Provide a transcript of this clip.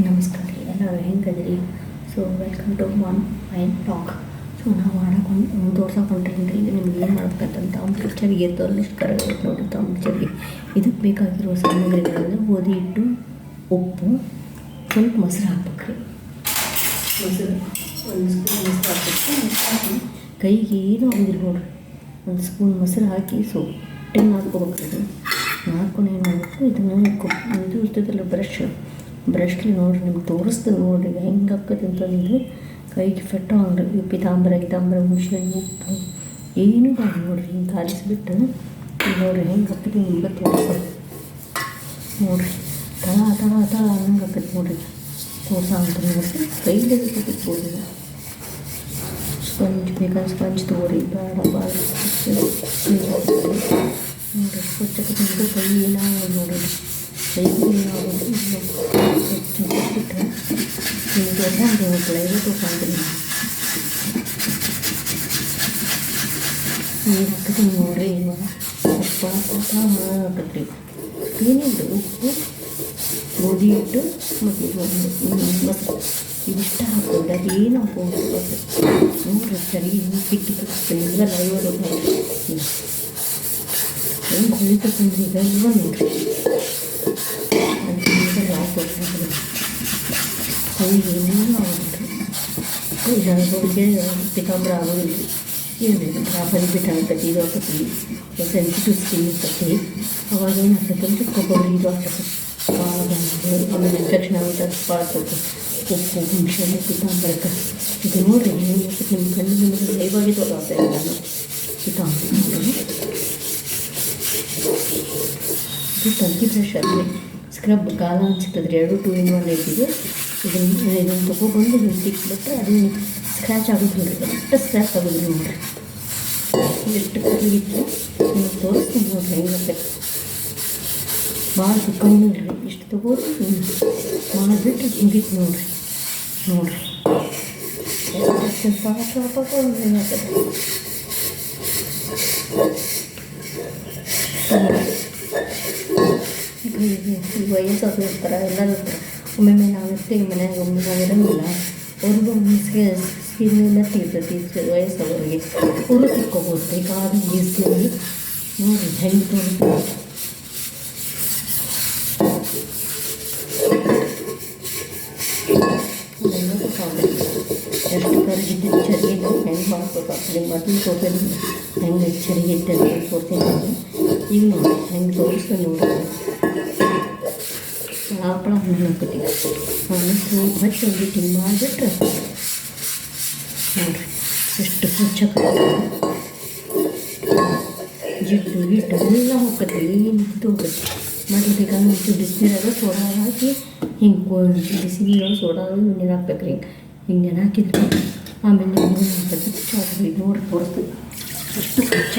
ನಮಸ್ಕಾರ ರೀ ಎಲ್ಲರೂ ಹೆಂಗದ್ರಿ. So welcome to One Mind Talk. So ನಾವು ಮಾಡಕೊಂಡು ತೋರ್ಸಕೊಂಡ್ರಿ ಈಗ ನಿಮ್ಗೆ ಏನು ಮಾಡ್ಬೇಕಂತ ಅವ್ನ ಪಿಕ್ಚರ್ಗೆ ಎತ್ತಲ್ಲಿ ಕರೆಕ್ಟ್ ನೋಡಿರ್ತ ಅವ್ನ ಪಿಕ್ಚರ್ಗೆ ಇದಕ್ಕೆ ಬೇಕಾಗಿರೋ ಸಾಮಗ್ರಿಗಳನ್ನು ಗೋಧಿ ಹಿಟ್ಟು, ಉಪ್ಪು, ಸ್ವಲ್ಪ ಮೊಸರು ಹಾಕ್ಬೇಕ್ರಿ. ಮೊಸರು ಒಂದು ಸ್ಪೂನ್ ಮೊಸರು ಹಾಕಿ ಕೈಗೆ ಏನೂ ಆಗೋದಿಲ್ಲ ನೋಡ್ರಿ. ಒಂದು ಸ್ಪೂನ್ ಮೊಸರು ಹಾಕಿ ಟೆನ್ ಹಾಕ್ಕೋಬೇಕ್ರಿ. ಹಾಕ್ಕೊಂಡು ಏನು ಮಾಡಬೇಕು, ಇದನ್ನು ಇದು ಇರ್ತದಲ್ಲ ಬ್ರಷ್ಲಿ ನೋಡಿರಿ, ನಿಮ್ಗೆ ತೋರಿಸ್ತದೆ ನೋಡಿರಿ ಹೆಂಗೆ ಹಾಕತ್ತೆ ಅಂತಂದ್ರೆ ಕೈಗೆ ಫೆಟ್ಟ ಹಂಗ್ರಿ. ಪಿತಾಂಬರ ಹುಣಸೆ ಉಪ್ಪು ಏನೂ ಬೇಡ ನೋಡಿರಿ. ಹಿಂಗೆ ಕಾಲಿಸ್ಬಿಟ್ಟು ನೋಡಿರಿ ಹೆಂಗೆ ಹಾಕ್ತೀವಿ ನಿಮ್ಗೆ ತೋರಿಸೋದು ನೋಡಿರಿ. ತಳ ಹಂಗೆ ಹಾಕತ್ತೆ ನೋಡಿರಿ ತೋರ್ಸ ಅಂತ ನೋಡಿರಿ. ಕೈಗೆ ತೋರಿಸ್ಬೋದು. ಸ್ಪಂಜ್ ಬೇಕಂದ್ರೆ ಸ್ಪಂಜ್ ತೊಗೊರಿ, ಬೇಡ ಭಾಳ ನೋಡಿರಿ ಸ್ವಚ್ಛತೆ ತಂದು ಕೈ ಏನಾಗೋದು ನೋಡಿರಿ. ಕೈಗೆ ಏನಾಗೋದು ಬಿಟ್ಟರೆ ನಿಮಗೆ ಎಲ್ಲ ಐವತ್ತು ಕಾಣ್ತೀನಿ ನೀರು ಹಾಕ್ತೀನಿ ನೋಡಿರಿ. ಇವಾಗ ಉಪ್ಪು ಹಾಕತ್ರಿ. ಏನಿಲ್ಲ ಉಪ್ಪು, ಗೋಧಿ ಹಿಟ್ಟು ಮತ್ತು ಮೊಸರು ಇವಿಷ್ಟ ಹಾಕೋದು. ಅದು ಏನು ಹಾಕೋದು ನೋಡಿರಿ. ಸರಿ ಪಿಕ್ಕಿ ತೋರಿಸ್ತೀನಿ. ಇವೆಲ್ಲ ಐವತ್ತು ಹೆಂಗೆ ಹೊಳಿತಕ್ಕಂದ್ರೆ ಈಗ ನೋಡಿರಿ. ತೋರಿಸ್ತೀನಿ ಕೈಗೆ ಏನೇನು ಆಗೋದಿಲ್ಲ ರೀ. ಹೋಳಿಗೆ ಪಿತಾಂಬರ ಆಗೋದಿಲ್ಲ ರೀ. ಏನಿಲ್ಲ ರಾಬರಿ ಬಿಟ್ಟು ಆಗ್ತೈತಿ, ಇದು ಆಗ್ತೈತಿ, ಸೆನ್ಸಿಟಿವ್ ಸ್ಕಿನ್ ಇರ್ತೈತಿ. ಅವಾಗ ಏನು ಆಗ್ತೈತೆ ಅಂದರೆ ಕೊಬ್ಬರಿ ಇದು ಆಗ್ತೈತಿ, ಆಮೇಲೆ ಇನ್ಫೆಕ್ಷನ್ ಆಗುತ್ತೆ. ಭಾಳ ಸ್ವಲ್ಪ ಉಪ್ಪು, ಹುಣಸೆ, ಪಿತಾಂಬರಕ್ಕೆ ಇದು ನೋಡಿರಿ. ನಿಮ್ಮ ಕಣ್ಣು ನಿಮಗೆ ಲೈವಾಗಿ ತೋರಿಸ್ತಾ ಇಲ್ಲ ನಾನು ಪಿತಾಂಬರ ನೋಡಿರಿ. ಇದು ಟಂಕಿ ಬ್ರಷ್ ಅಲ್ಲಿ ಸ್ಕ್ರಬ್ ಗಾಲ ಅನ್ಸಿರ್ತದೆ ರೀ. 2 2 in 1 ಐತಿದೆ. ಇದನ್ನು ತೊಗೊಬಂದು ಇದನ್ನು ತಿಕ್ಬಿಟ್ರೆ ಅದು ಸ್ಕ್ರ್ಯಾಚ್ ಆಗೋದಿಲ್ಲ ರೀ. ಕರೆಕ್ಟ್ ಸ್ಕ್ರ್ಯಾಚ್ ಆಗೋದಿಲ್ಲ ನೋಡಿರಿ. ಎಷ್ಟು ಕರಿಗಿತ್ತು ನಿಮಗೆ ತೋರಿಸ್ತೀನಿ ನೋಡಿರಿ ಹೆಂಗೆ ಭಾಳ ದುಃಖನೂ ಇರಲಿ. ಇಷ್ಟು ತೊಗೋರಿ ಮಾಡಿಬಿಟ್ಟು ಮುಗೀತು ನೋಡಿರಿ. ಪಾಪ ಏನಾಗ್ತದೆ ಈ ವಯಸ್ಸಾದ್ರು ಇರ್ತಾರೆ, ಎಲ್ಲರೂ ಇರ್ತಾರೆ. ಒಮ್ಮೊಮ್ಮೆ ನಾವು ಇರ್ತೀವಿ ಮನೆಯಾಗ, ಒಮ್ಮೆ ನಾವು ಇರೋಂಗಿಲ್ಲ. ಅವ್ರಿಗೂ ಸ್ಕಿನ್ ಮೆತ್ತಿ ಇರ್ತೈತಿ ವಯಸ್ಸಾದವ್ರಿಗೆ. ಅವರು ತಿಕ್ಕೋಬೋದು ಬೇಕಾದ ಈಸಿಯಾಗಿ ನೋಡಿ ಹೆಂಗೆ ತೋರಿಸ್ತಾರೆ. ಎಷ್ಟು ಕರಿಗಿದ್ದು ಚರಿಗಿದ್ದು ಹೆಂಗೆ ಮಾಡ್ಬೇಕು ಆಗ್ತದೆ. ಮೊದಲು ತೋರಿಸಿ ಹೆಂಗೆ ಚರಿಗಿಟ್ಟು ಅಂತ ತೋರಿಸ್ತೀನಿ. ಈಗ ನೋಡಿ ಹೆಂಗೆ ತೋರಿಸ್ತೀನಿ ನೋಡಿ. ಹಪ್ಪಳ ಹಾಕತ್ತೀವಿ ಆಮೇಲೆ ಹಚ್ಚಿ ಒಂದು ಹಿಂಗೆ ಮಾಡಿಬಿಟ್ರೆ ನೋಡಿರಿ ಎಷ್ಟು ಸ್ವಚ್ಛ ಜಿಡ್ಡು ಎಲ್ಲ ಹೋಗ್ತದೆ. ಏನು ಇದು ಹೋಗುತ್ತೆ ಮಾಡಬೇಕಾದ್ರೆ ಮತ್ತು ಬಿಸಿನೀರಾಗ ಸೋಡಾ ಹಾಕಿ ಹಿಂಗೆ ಬಿಸಿನೀರಾಗ ಸೋಡಾ ನೀರು ಹಾಕ್ಬೇಕ್ರಿ. ಹಿಂಗೆ ನೆನೆ ಹಾಕಿದ್ರೆ ಆಮೇಲೆ ನೀರು ಹಾಕ್ತದೆ ಚಾಕ್ರಿ ನೋಡಿ ತೋರಿಸ್ತದೆ ಎಷ್ಟು ಸ್ವಚ್ಛ